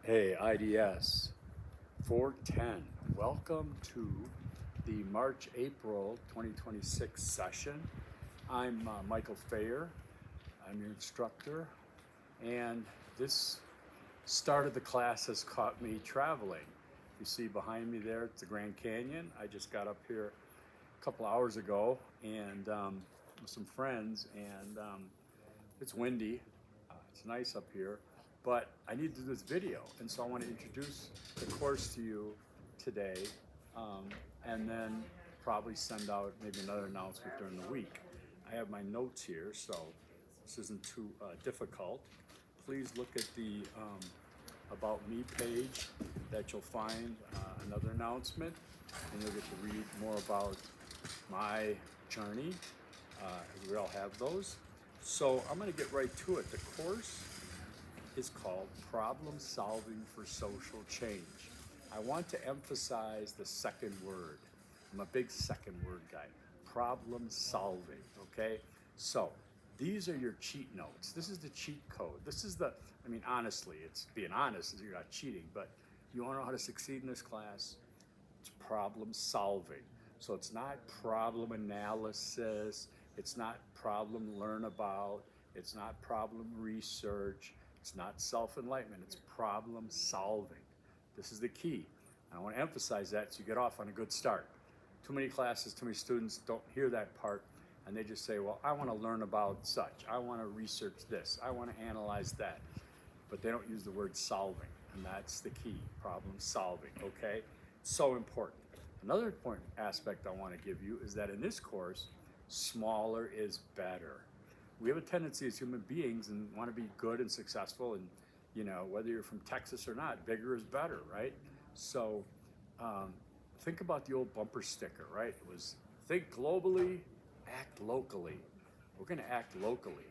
Hey, IDS 410. Welcome to the March-April 2026 session. I'm Michael Fayer. I'm your instructor, and this start of the class has caught me traveling. You see behind me there, it's the Grand Canyon. I just got up here a couple hours ago and with some friends, and it's windy. It's nice up here, but I need to do this video, and so I want to introduce the course to you today, and then probably send out maybe another announcement during the week. I have my notes here, so this isn't too difficult. Please look at the About Me page that you'll find another announcement, and you'll get to read more about my journey. We all have those. So I'm going to get right to it. The course is called Problem Solving for Social Change. I want to emphasize the second word. I'm a big second word guy. Problem solving, okay? So these are your cheat notes. This is the cheat code. This is the, honestly, it's being honest, you're not cheating, but you want to know how to succeed in this class? It's problem solving. So it's not problem analysis, it's not problem learn about, it's not problem research, it's not self-enlightenment, it's problem solving. This is the key. I want to emphasize that so you get off on a good start. Too many classes, too many students don't hear that part, and they just say, well, I want to learn about such, I want to research this, I want to analyze that. But they don't use the word solving, and that's the key, problem solving, okay? So important. Another important aspect I want to give you is that in this course, smaller is better. We have a tendency as human beings and want to be good and successful, and whether you're from Texas or not, bigger is better, right? So think about the old bumper sticker, right? It was think globally, act locally. We're going to act locally.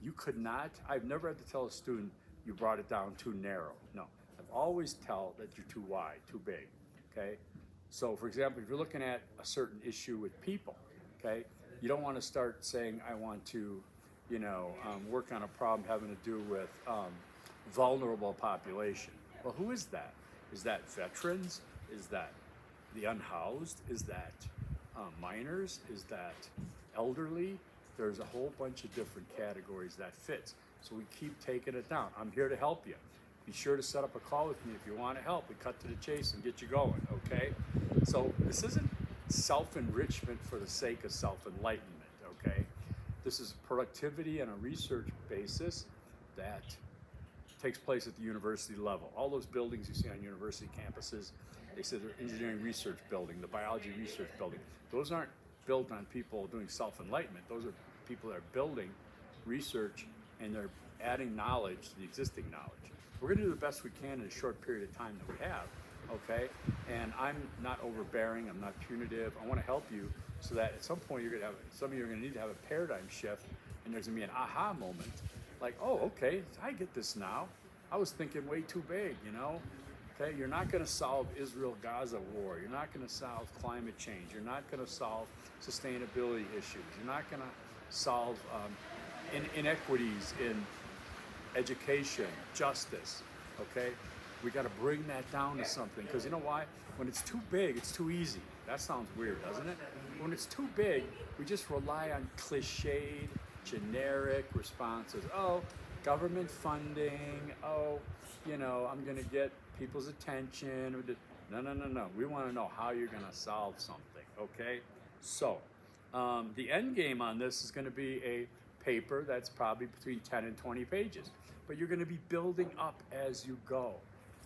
You could not, I've never had to tell a student you brought it down too narrow. No, I've always tell that you're too wide, too big, okay? So for example, if you're looking at a certain issue with people, okay, you don't want to start saying, I want to, work on a problem having to do with vulnerable population. Well, who is that? Is that veterans? Is that the unhoused? Is that minors? Is that elderly? There's a whole bunch of different categories that fits. So we keep taking it down. I'm here to help you. Be sure to set up a call with me if you want to help. We cut to the chase and get you going, okay? So this isn't self-enrichment for the sake of self-enlightenment, okay? This is productivity on a research basis that takes place at the university level. All those buildings you see on university campuses, they say they're engineering research building, the biology research building. Those aren't built on people doing self-enlightenment. Those are people that are building research and they're adding knowledge to the existing knowledge. We're going to do the best we can in a short period of time that we have, okay? And I'm not overbearing, I'm not punitive. I want to help you so that at some point you're going to have, some of you are going to need to have a paradigm shift, and there's going to be an aha moment. Like, oh, okay, I get this now. I was thinking way too big, Okay, you're not going to solve Israel-Gaza war. You're not going to solve climate change. You're not going to solve sustainability issues. You're not going to solve inequities in education, justice, okay? We got to bring that down to something, because you know why? When it's too big, it's too easy. That sounds weird, doesn't it? When it's too big, we just rely on cliched, generic responses. Oh, government funding. Oh, I'm going to get people's attention. No. We want to know how you're going to solve something, okay? So, the end game on this is going to be a paper that's probably between 10 and 20 pages. But you're going to be building up as you go,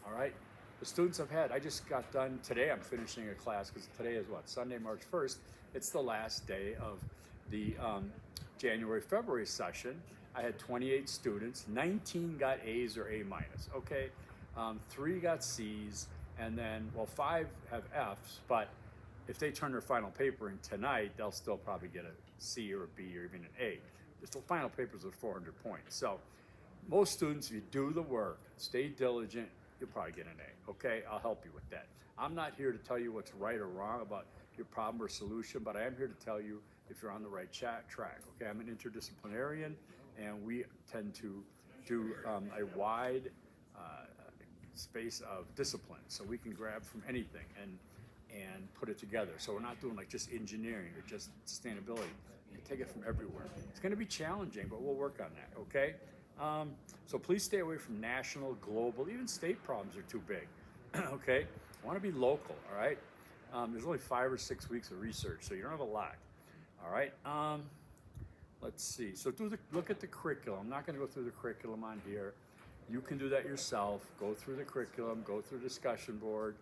all right? The students I've had, I just got done today. I'm finishing a class because today is what? Sunday, March 1st. It's the last day of the January-February session. I had 28 students. 19 got A's or A minus, okay? 3 got C's, and then, 5 have F's, but if they turn their final paper in tonight, they'll still probably get a C or a B or even an A. The final papers are 400 points. So most students, if you do the work, stay diligent, you'll probably get an A, okay? I'll help you with that. I'm not here to tell you what's right or wrong about your problem or solution, but I am here to tell you if you're on the right track, okay? I'm an interdisciplinarian, and we tend to do a wide space of discipline, so we can grab from anything and put it together. So we're not doing like just engineering or just sustainability. You can take it from everywhere. It's going to be challenging, but we'll work on that. Okay. So please stay away from national, global, even state problems are too big. Okay. I want to be local. All right. There's only 5 or 6 weeks of research, so you don't have a lot. All right. Let's see. So look at the curriculum. I'm not going to go through the curriculum on here. You can do that yourself. Go through the curriculum. Go through the discussion board.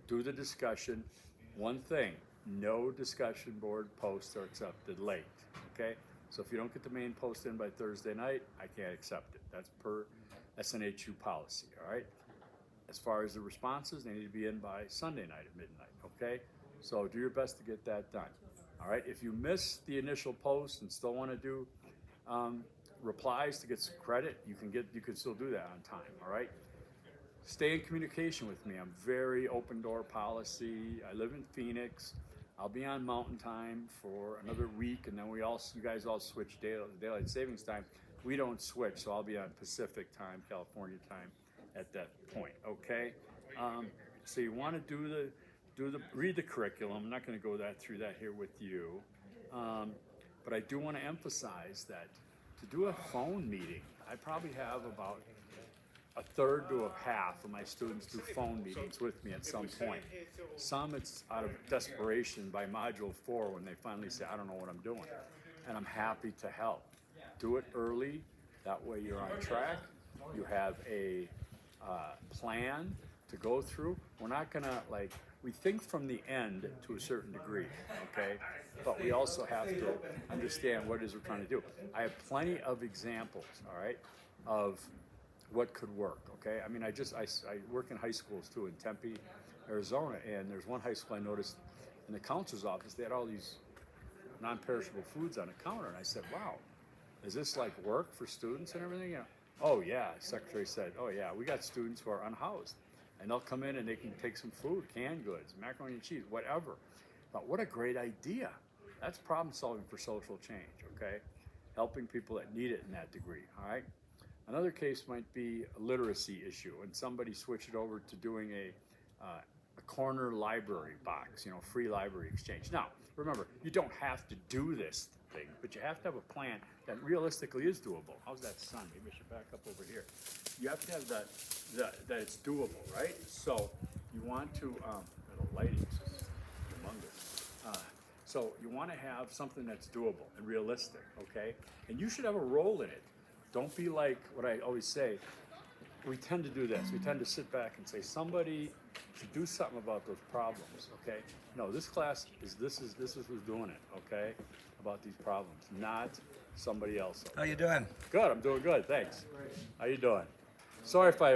Do the discussion. One thing: no discussion board posts are accepted late. Okay. So if you don't get the main post in by Thursday night, I can't accept it. That's per SNHU policy. All right. As far as the responses, they need to be in by Sunday night at midnight. Okay. So do your best to get that done. All right. If you miss the initial post and still want to do replies to get some credit, you can still do that on time. All right. Stay in communication with me. I'm very open door policy. I live in Phoenix. I'll be on Mountain Time for another week, and then you guys all switch daylight savings time. We don't switch, so I'll be on Pacific time, California time at that point. Okay. So you want to read the curriculum. I'm not going to go through that here with you, but I do want to emphasize that to do a phone meeting, I probably have about a third to a half of my students do phone meetings with me at some point. Some it's out of desperation by module 4 when they finally say, I don't know what I'm doing. And I'm happy to help. Do it early. That way you're on track. You have a plan to go through. We're not going to we think from the end to a certain degree, okay? But we also have to understand what it is we're trying to do. I have plenty of examples, all right, of what could work, okay? I mean, I work in high schools too in Tempe, Arizona, and there's one high school I noticed in the counselor's office, they had all these non-perishable foods on the counter, and I said, wow, is this like work for students and everything? Oh yeah, the secretary said, oh yeah, we got students who are unhoused, and they'll come in and they can take some food, canned goods, macaroni and cheese, whatever. But what a great idea. That's problem solving for social change, okay? Helping people that need it in that degree, all right? Another case might be a literacy issue, and somebody switched it over to doing a corner library box, free library exchange. Now, remember, you don't have to do this thing, but you have to have a plan that realistically is doable. How's that sun? Maybe I should back up over here. You have to have that it's doable, right? So you want to, the lighting is humongous. So you want to have something that's doable and realistic, okay? And you should have a role in it. Don't be like what I always say. We tend to do this. We tend to sit back and say somebody should do something about those problems. Okay? No, this class is who's doing it. Okay? About these problems, not somebody else. How you doing? Good. I'm doing good. Thanks. How you doing? Sorry if I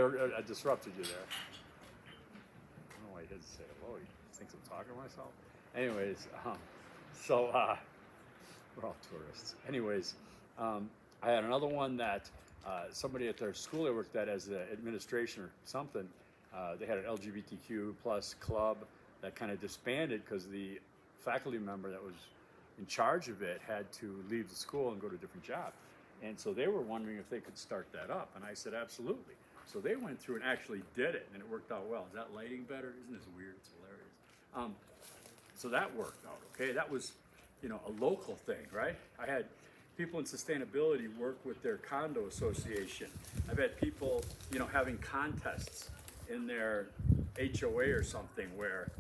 disrupted you there. I don't know why he didn't say hello. He thinks I'm talking to myself. Anyways, we're all tourists. Anyways. I had another one that somebody at their school I worked at as an administration or something, they had an LGBTQ plus club that kind of disbanded because the faculty member that was in charge of it had to leave the school and go to a different job. And so they were wondering if they could start that up. And I said, absolutely. So they went through and actually did it, and it worked out well. Is that lighting better? Isn't this weird? It's hilarious. So that worked out, okay? That was, a local thing, right? I had people in sustainability work with their condo association. I've had people, having contests in their HOA or something where,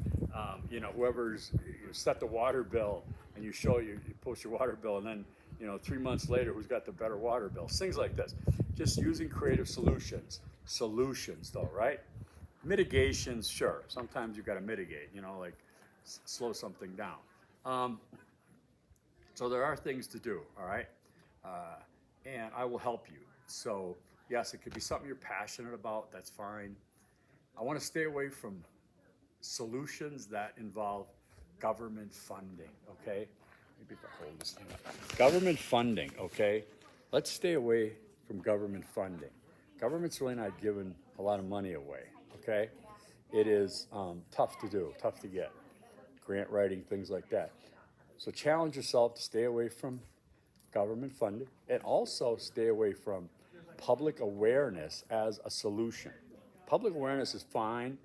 whoever's set the water bill and you post your water bill, and then, 3 months later, who's got the better water bill? Things like this. Just using creative solutions. Solutions, though, right? Mitigations, sure. Sometimes you've got to mitigate, slow something down. So there are things to do, all right? And I will help you. So yes, it could be something you're passionate about, that's fine. I want to stay away from solutions that involve government funding, okay? Maybe if I hold this thing up. Government funding, okay? Let's stay away from government funding. Government's really not giving a lot of money away, okay? It is tough to do, tough to get. Grant writing, things like that. So challenge yourself to stay away from government funding and also stay away from public awareness as a solution. public awareness is fine.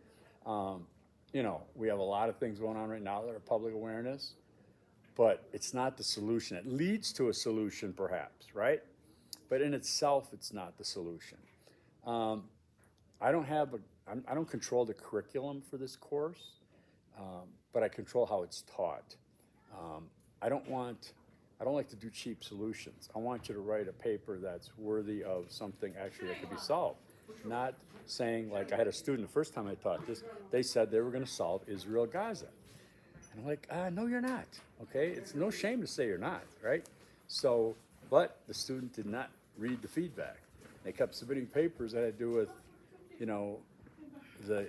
You know, we have a lot of things going on right now that are public awareness, but it's not the solution. It leads to a solution, perhaps, right? But in itself, it's not the solution. Um, I don't have a, I don't control the curriculum for this course, but I control how it's taught. Um, I don't want, I don't like to do cheap solutions. I want you to write a paper that's worthy of something actually that could be solved. Not saying, like I had a student the first time I taught this, they said they were going to solve Israel Gaza. And I'm like, no, you're not. Okay, it's no shame to say you're not, right? So, but the student did not read the feedback. They kept submitting papers that had to do with, you know, the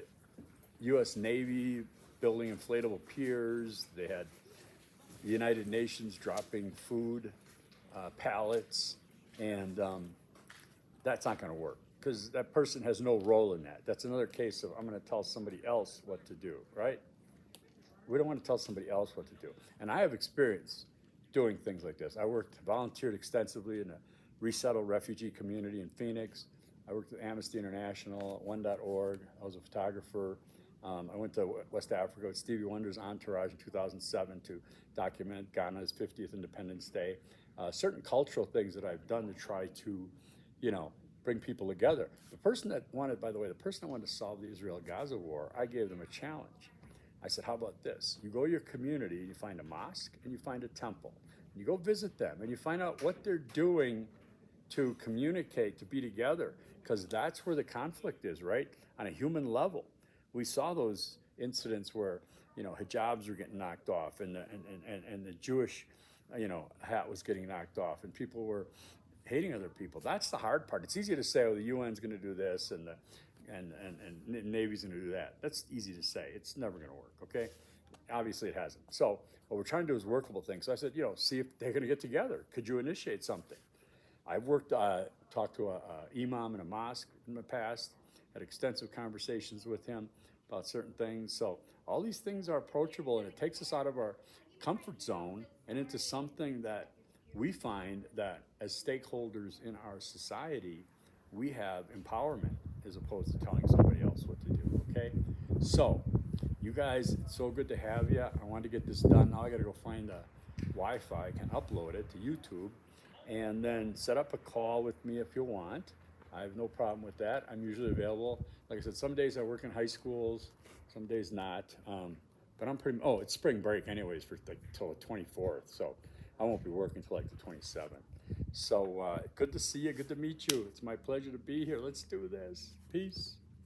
U.S. Navy building inflatable piers. They had the United Nations dropping food pallets, and that's not going to work because that person has no role in that. That's another case of I'm going to tell somebody else what to do, right? We don't want to tell somebody else what to do. And I have experience doing things like this. I volunteered extensively in a resettled refugee community in Phoenix. I worked with Amnesty International, One.org. I was a photographer. I went to West Africa with Stevie Wonder's entourage in 2007 to document Ghana's 50th Independence Day. Certain cultural things that I've done to try to, you know, bring people together. The person that wanted, by the way, the person that wanted to solve the Israel-Gaza war, I gave them a challenge. I said, how about this? You go to your community and you find a mosque and you find a temple. And you go visit them and you find out what they're doing to communicate, to be together, because that's where the conflict is, right? On a human level. We saw those incidents where, you know, hijabs were getting knocked off and the Jewish, you know, hat was getting knocked off and people were hating other people. That's the hard part. It's easy to say, oh, the UN's going to do this and the Navy's going to do that. That's easy to say. It's never going to work, okay? Obviously it hasn't. So what we're trying to do is workable things. So I said, you know, see if they're going to get together. Could you initiate something? I've talked to a imam in a mosque in the past, had extensive conversations with him about certain things. So all these things are approachable, and it takes us out of our comfort zone and into something that we find that as stakeholders in our society, we have empowerment as opposed to telling somebody else what to do, okay? So, you guys, it's so good to have you. I wanted to get this done. Now I gotta go find a Wi-Fi. I can upload it to YouTube and then set up a call with me if you want. I have no problem with that. I'm usually available. Like I said, some days I work in high schools, some days not. But I'm pretty, oh, it's spring break anyways for like till the 24th. So I won't be working till like the 27th. So good to see you, good to meet you. It's my pleasure to be here. Let's do this. Peace.